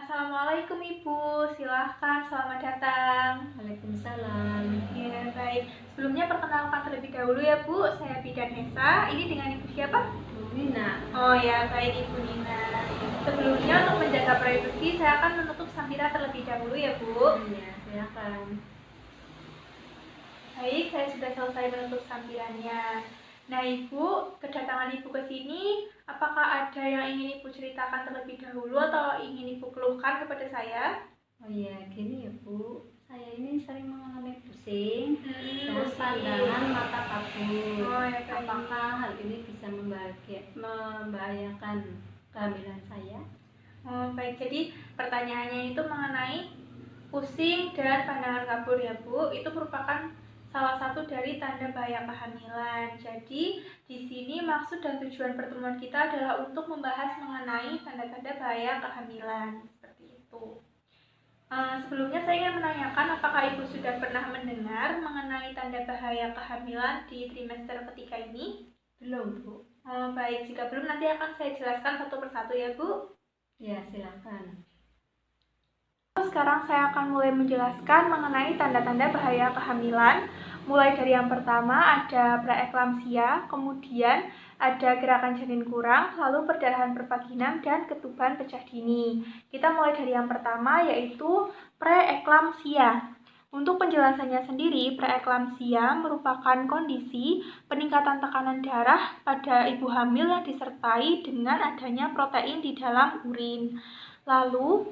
Assalamualaikum Ibu, silahkan selamat datang. Waalaikumsalam. Ya, baik. Sebelumnya perkenalkan terlebih dahulu ya Bu, saya Bidan Hesa. Ini dengan Ibu siapa? Bu Nina. Oh ya, baik Ibu Nina. Sebelumnya untuk menjaga privasi, saya akan menutup sampiran terlebih dahulu ya Bu. Ya, silakan. Baik, saya sudah selesai menutup sampirannya. Nah Ibu, kedatangan Ibu ke sini, apakah ada yang ingin Ibu ceritakan terlebih dahulu atau ingin Ibu keluhkan kepada saya? Oh iya, gini ya Bu, saya ini sering mengalami pusing dan Pusing. pandangan mata kabur. Oh ya, baik. Apakah hal ini bisa membahayakan kehamilan saya? Oh baik, jadi pertanyaannya itu mengenai pusing dan pandangan kabur ya Bu. Itu merupakan salah satu dari tanda bahaya kehamilan. Jadi di sini maksud dan tujuan pertemuan kita adalah untuk membahas mengenai tanda-tanda bahaya kehamilan seperti itu. Sebelumnya saya ingin menanyakan apakah Ibu sudah pernah mendengar mengenai tanda bahaya kehamilan di trimester ketiga ini? Belum Bu. Oh baik, jika belum nanti akan saya jelaskan satu persatu ya Bu. Ya, silakan. Sekarang saya akan mulai menjelaskan mengenai tanda-tanda bahaya kehamilan. Mulai dari yang pertama ada preeklamsia, kemudian ada gerakan janin kurang, lalu perdarahan pervaginam dan ketuban pecah dini. Kita mulai dari yang pertama yaitu preeklamsia. Untuk penjelasannya sendiri, preeklamsia merupakan kondisi peningkatan tekanan darah pada ibu hamil yang disertai dengan adanya protein di dalam urin. Lalu,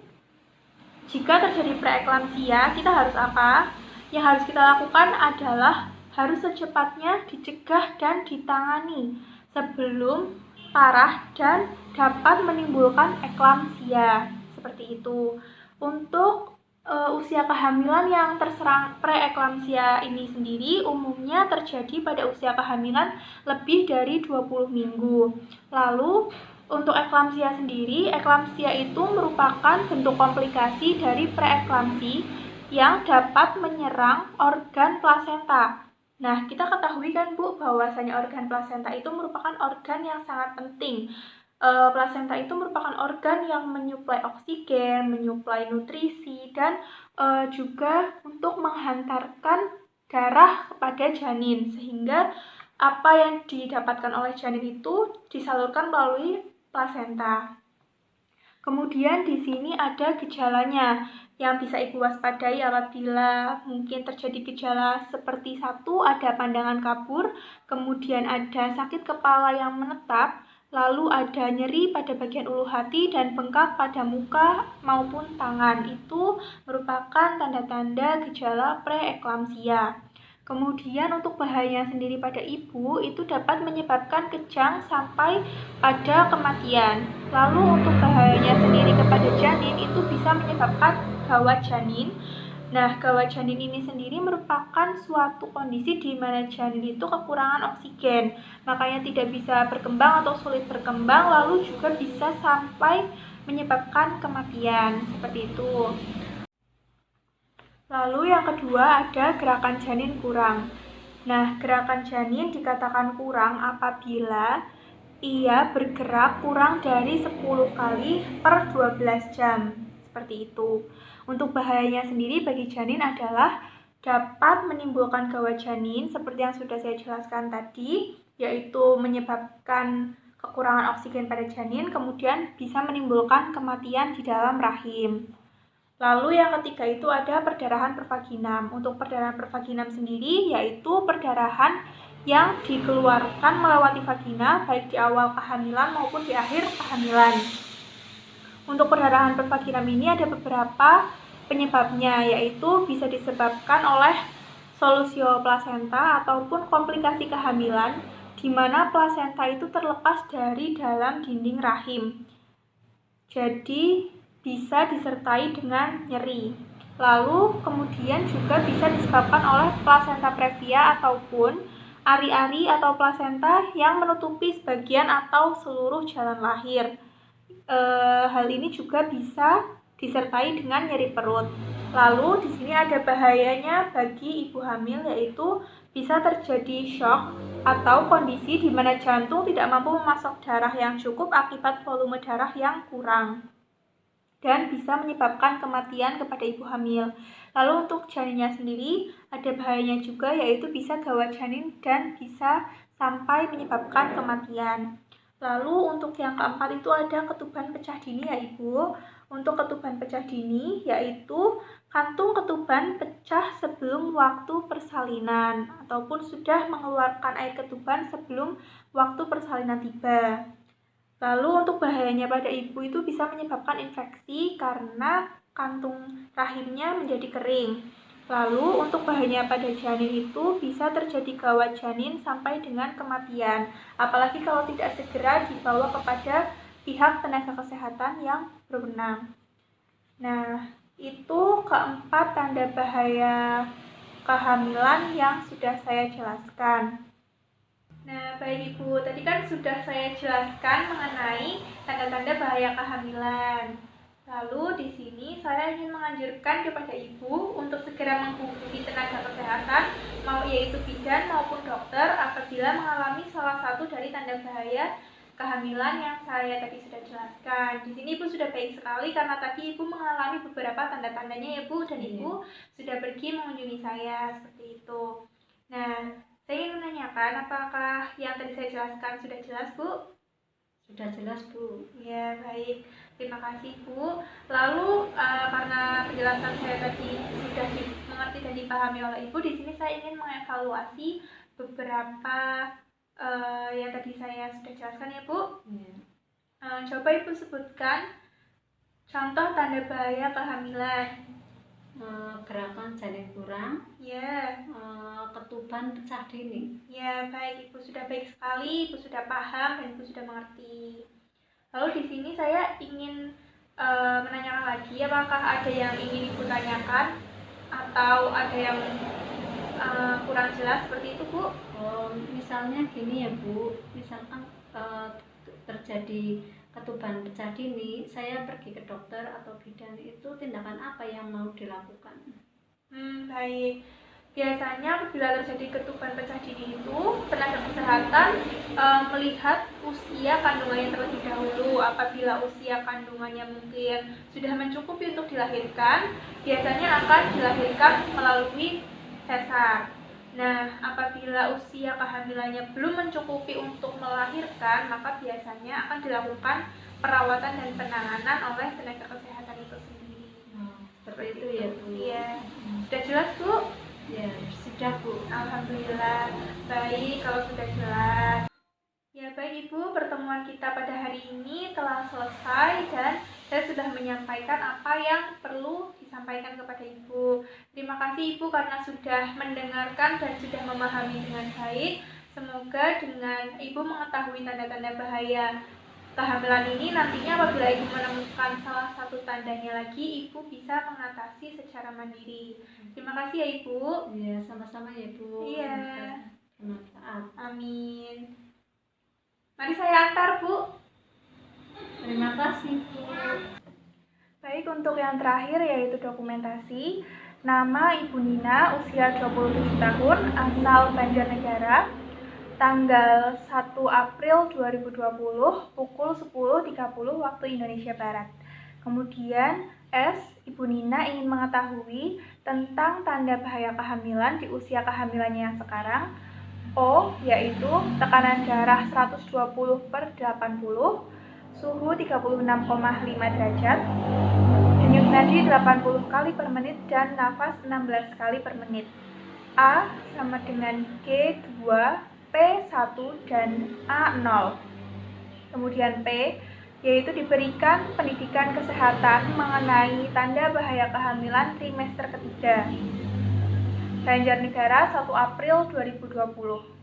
jika terjadi preeklamsia, kita harus apa? Yang harus kita lakukan adalah harus secepatnya dicegah dan ditangani sebelum parah dan dapat menimbulkan eklamsia. Seperti itu. Untuk usia kehamilan yang terserang preeklamsia ini sendiri umumnya terjadi pada usia kehamilan lebih dari 20 minggu. Lalu untuk eklamsia sendiri, eklamsia itu merupakan bentuk komplikasi dari preeklamsi yang dapat menyerang organ plasenta. Nah, kita ketahui kan Bu, bahwasanya organ plasenta itu merupakan organ yang sangat penting. Plasenta itu merupakan organ yang menyuplai oksigen, menyuplai nutrisi, dan juga untuk menghantarkan darah kepada janin, sehingga apa yang didapatkan oleh janin itu disalurkan melalui plasenta. Kemudian di sini ada gejalanya yang bisa Ibu waspadai apabila mungkin terjadi gejala seperti satu, ada pandangan kabur, kemudian ada sakit kepala yang menetap, lalu ada nyeri pada bagian ulu hati dan bengkak pada muka maupun tangan. Itu merupakan tanda-tanda gejala preeklamsia. Kemudian untuk bahayanya sendiri pada ibu itu dapat menyebabkan kejang sampai pada kematian. Lalu untuk bahayanya sendiri kepada janin itu bisa menyebabkan gawat janin. Nah, gawat janin ini sendiri merupakan suatu kondisi di mana janin itu kekurangan oksigen, makanya tidak bisa berkembang atau sulit berkembang, lalu juga bisa sampai menyebabkan kematian, seperti itu. Lalu yang kedua ada gerakan janin kurang. Nah, gerakan janin dikatakan kurang apabila ia bergerak kurang dari 10 kali per 12 jam. Seperti itu. Untuk bahayanya sendiri bagi janin adalah dapat menimbulkan gawat janin seperti yang sudah saya jelaskan tadi, yaitu menyebabkan kekurangan oksigen pada janin, kemudian bisa menimbulkan kematian di dalam rahim. Lalu yang ketiga itu ada perdarahan pervaginam. Untuk perdarahan pervaginam sendiri yaitu perdarahan yang dikeluarkan melewati vagina baik di awal kehamilan maupun di akhir kehamilan. Untuk perdarahan pervaginam ini ada beberapa penyebabnya, yaitu bisa disebabkan oleh solusio plasenta ataupun komplikasi kehamilan di mana plasenta itu terlepas dari dalam dinding rahim. Jadi bisa disertai dengan nyeri. Lalu kemudian juga bisa disebabkan oleh plasenta previa ataupun ari-ari atau plasenta yang menutupi sebagian atau seluruh jalan lahir. Hal ini juga bisa disertai dengan nyeri perut. Lalu di sini ada bahayanya bagi ibu hamil, yaitu bisa terjadi shock atau kondisi di mana jantung tidak mampu memasok darah yang cukup akibat volume darah yang kurang. dan bisa menyebabkan kematian kepada ibu hamil. Lalu untuk janinnya sendiri ada bahayanya juga, yaitu bisa gawat janin dan bisa sampai menyebabkan kematian. Lalu untuk yang keempat itu ada ketuban pecah dini ya Ibu. Untuk ketuban pecah dini yaitu kantung ketuban pecah sebelum waktu persalinan ataupun sudah mengeluarkan air ketuban sebelum waktu persalinan tiba. Lalu untuk bahayanya pada ibu itu bisa menyebabkan infeksi karena kantung rahimnya menjadi kering. Lalu untuk bahayanya pada janin itu bisa terjadi gawat janin sampai dengan kematian, apalagi kalau tidak segera dibawa kepada pihak tenaga kesehatan yang berwenang. Nah, itu keempat tanda bahaya kehamilan yang sudah saya jelaskan. Nah, baik Ibu, tadi kan sudah saya jelaskan mengenai tanda-tanda bahaya kehamilan. Lalu di sini saya ingin menganjurkan kepada Ibu untuk segera menghubungi tenaga kesehatan, mau yaitu bidan maupun dokter apabila mengalami salah satu dari tanda bahaya kehamilan yang saya tadi sudah jelaskan. Di sini Ibu sudah baik sekali karena tadi Ibu mengalami beberapa tanda-tandanya ya Bu, dan Ibu sudah pergi mengunjungi saya seperti itu. Nah, saya ingin menanyakan, apakah yang tadi saya jelaskan sudah jelas, Bu? Sudah jelas, Bu. Ya, baik. Terima kasih, Bu. Lalu, karena penjelasan saya tadi sudah dimengerti dan dipahami oleh Ibu, di sini saya ingin mengevaluasi beberapa yang tadi saya sudah jelaskan ya, Bu. Coba Ibu sebutkan contoh tanda bahaya kehamilan. Gerakan janin kurang, ya, ketuban pecah dini. Ya, baik Ibu sudah baik sekali, Ibu sudah paham dan Ibu sudah mengerti. Lalu di sini saya ingin menanyakan lagi, apakah ada yang ingin Ibu tanyakan atau ada yang kurang jelas seperti itu, Bu? Misalnya gini ya Bu, misalkan terjadi ketuban pecah dini, saya pergi ke dokter atau bidan, itu tindakan apa yang mau dilakukan? Baik. Biasanya apabila terjadi ketuban pecah dini itu, tenaga kesehatan melihat usia kandungannya terlebih dahulu. Apabila usia kandungannya mungkin sudah mencukupi untuk dilahirkan, biasanya akan dilahirkan melalui sesar. Nah, apabila usia kehamilannya belum mencukupi untuk melahirkan, maka biasanya akan dilakukan perawatan dan penanganan oleh tenaga kesehatan itu sendiri. Seperti itu ya Bu? Iya. Sudah jelas Bu? Ya, sudah Bu. Alhamdulillah. Baik, kalau sudah jelas. Ya baik Ibu, pertemuan kita pada hari ini telah selesai dan saya sudah menyampaikan apa yang perlu disampaikan kepada Ibu. Terima kasih Ibu karena sudah mendengarkan dan sudah memahami dengan baik. Semoga dengan Ibu mengetahui tanda-tanda bahaya kehamilan ini, nantinya apabila Ibu menemukan salah satu tandanya lagi, Ibu bisa mengatasi secara mandiri. Terima kasih ya Ibu. Iya, sama-sama ya Bu. Iya. Bermanfaat. Amin. Mari saya antar, Bu. Terima kasih, Bu. Baik, untuk yang terakhir yaitu dokumentasi. Nama Ibu Nina, usia 27 tahun, asal Banjarnegara. Tanggal 1 April 2020, pukul 10.30 waktu Indonesia Barat. Kemudian, S. Ibu Nina ingin mengetahui tentang tanda bahaya kehamilan di usia kehamilannya yang sekarang. O, yaitu tekanan darah 120/80, suhu 36,5 derajat, denyut nadi 80 kali per menit dan nafas 16 kali per menit. A sama dengan G2, P1 dan A0. Kemudian P, yaitu diberikan pendidikan kesehatan mengenai tanda bahaya kehamilan trimester ketiga. Banjarnegara 1 April 2020.